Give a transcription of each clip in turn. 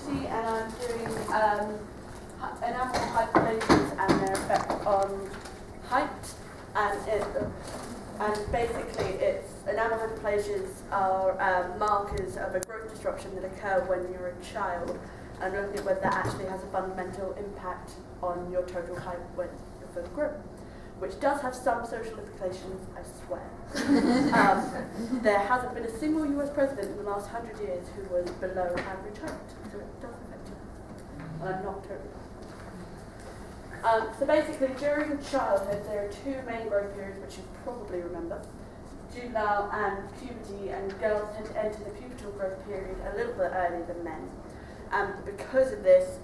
Lucy, and I'm doing enamel hyperplasions and their effect on height. And basically, enamel hyperplasias are markers of a growth disruption that occur when you're a child, and looking at whether that actually has a fundamental impact on your total height when you're fully grown, which does have some social implications, I swear. There hasn't been a single US president in the last 100 years who was below average height, so it does affect you. And I'm not totally. So basically, during childhood, there are two main growth periods which you probably remember: juvenile and puberty, and girls tend to enter the pubertal growth period a little bit earlier than men. And because of this,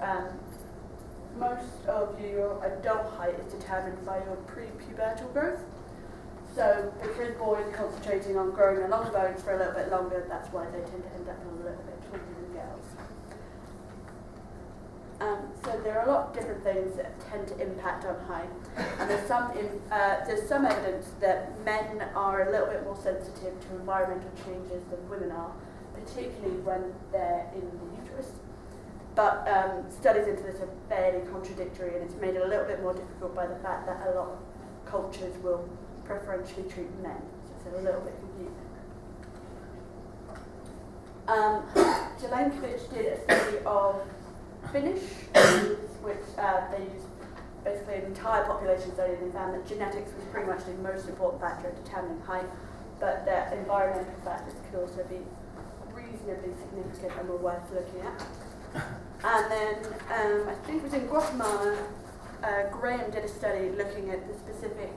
most of your adult height is determined by your pre-pubertal growth. So because boys are concentrating on growing their long bones for a little bit longer, that's why they tend to end up a little bit taller than girls. So there are a lot of different things that tend to impact on height, and there's some evidence that men are a little bit more sensitive to environmental changes than women are, particularly when they're in the uterus. But studies into this are fairly contradictory, and it's made it a little bit more difficult by the fact that a lot of cultures will preferentially treat men, so it's a little bit confusing. Jelenkovic did a study of Finnish, which they used basically an entire population study, and they found that genetics was pretty much the most important factor in determining height, but that environmental factors could also be reasonably significant and were worth looking at. And then I think it was in Guatemala, Graham did a study looking at the specific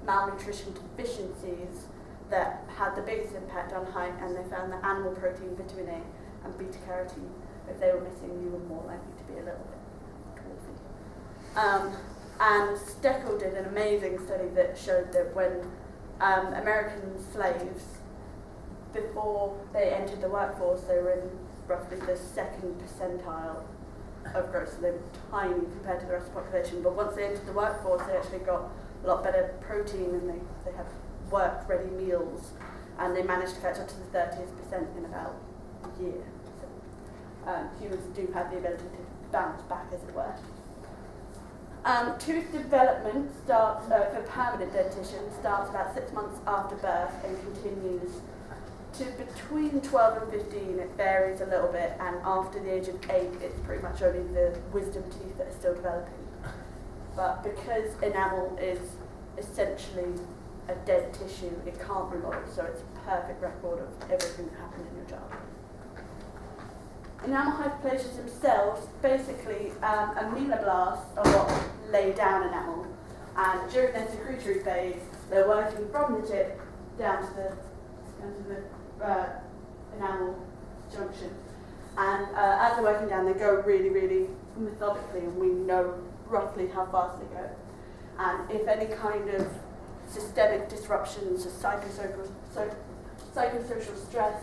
malnutrition deficiencies that had the biggest impact on height, and they found that animal protein, vitamin A, and beta carotene, if they were missing, you were more likely to be a little bit dwarfy. And Steckel did an amazing study that showed that when American slaves, before they entered the workforce, they were in roughly the second percentile of growth, so they were tiny compared to the rest of the population. But once they entered the workforce, they actually got a lot better protein, and they had work-ready meals, and they managed to catch up to the 30th% in about a year. Humans do have the ability to bounce back, as it were. Tooth development starts, for permanent dentition, starts about 6 months after birth and continues to between 12 and 15. It varies a little bit, and after the age of 8, it's pretty much only the wisdom teeth that are still developing. But because enamel is essentially a dead tissue, it can't remodel, so it's a perfect record of everything that happened in your childhood. Enamel hyperplasias themselves, basically, ameloblasts are what lay down enamel, and during their secretory phase, they're working from the tip down to the enamel junction. And as they're working down, they go really, really methodically, and we know roughly how fast they go. And if any kind of systemic disruptions, psychosocial stress,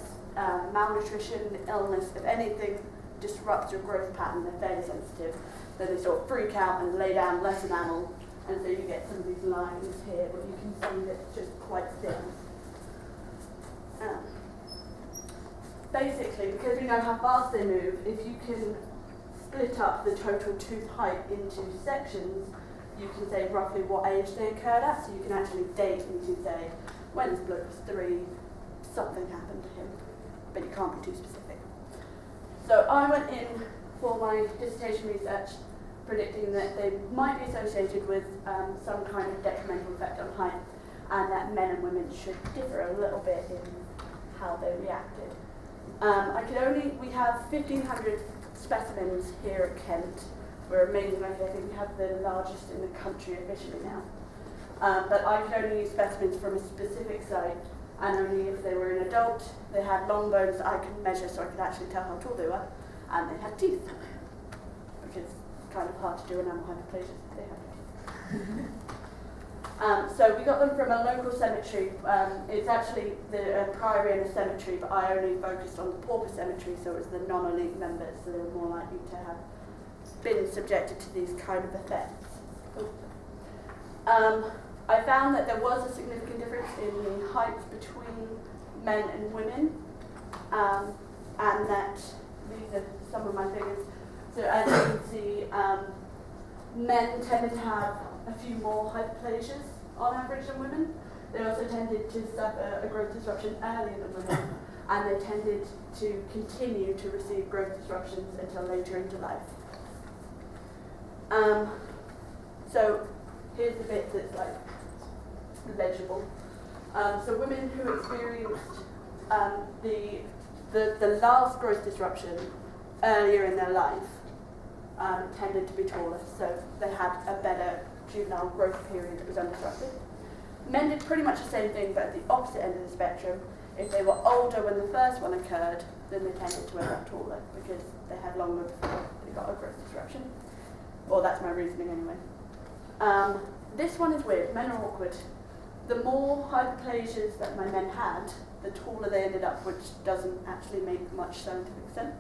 malnutrition, illness, if anything disrupts your growth pattern, they're fairly sensitive, then they sort of freak out and lay down less enamel, and so you get some of these lines here, but you can see that it's just quite thin. Basically, because we know how fast they move, if you can split up the total tooth height into sections, you can say roughly what age they occurred at, so you can actually date, and you can say, when this bloke was 3, something happened to him, but you can't be too specific. So I went in for my dissertation research predicting that they might be associated with some kind of detrimental effect on height, and that men and women should differ a little bit in how they reacted. We have 1,500 specimens here at Kent. We're amazing, I think we have the largest in the country officially now. But I could only use specimens from a specific site, and only if they were an adult, they had long bones that I could measure so I could actually tell how tall they were, and they had teeth, which is kind of hard to do in enamel hyperplasias if they have teeth. So we got them from a local cemetery. It's actually a priory and a cemetery, but I only focused on the pauper cemetery, so it was the non-elite members, so they were more likely to have been subjected to these kind of effects. I found that there was a significant difference in the heights between men and women, and that these are some of my figures. So as you can see, men tended to have a few more hyperplasias on average than women. They also tended to suffer a growth disruption earlier than women, and they tended to continue to receive growth disruptions until later into life. So here's the bit that's like legible. So women who experienced the last growth disruption earlier in their life tended to be taller, so they had a better juvenile growth period that was undisrupted. Men did pretty much the same thing, but at the opposite end of the spectrum. If they were older when the first one occurred, then they tended to end up taller because they had longer before they got a growth disruption. Well, that's my reasoning anyway. This one is weird. Men are awkward. The more hyperplasias that my men had, the taller they ended up, which doesn't actually make much scientific sense.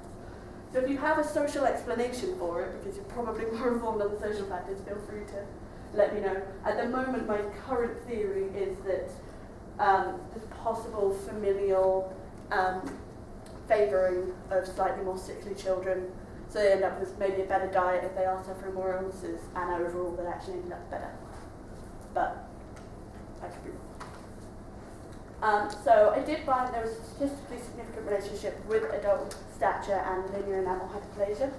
So if you have a social explanation for it, because you're probably more informed on the social factors, feel free to let me know. At the moment, my current theory is that there's possible familial favouring of slightly more sickly children, so they end up with maybe a better diet if they are suffering more illnesses, and overall that actually ended up better. But I could be wrong. So I did find there was a statistically significant relationship with adult stature and linear enamel hyperplasia.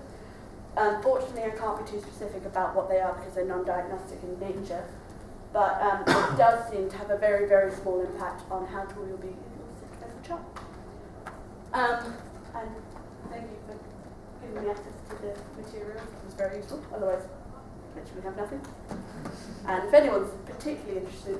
Unfortunately, I can't be too specific about what they are because they're non-diagnostic in nature, but it does seem to have a very, very small impact on how tall you'll be if you're sick as a child. And thank you for giving me access to the materials. It was very useful. Otherwise, I literally have nothing. And if anyone's particularly interested,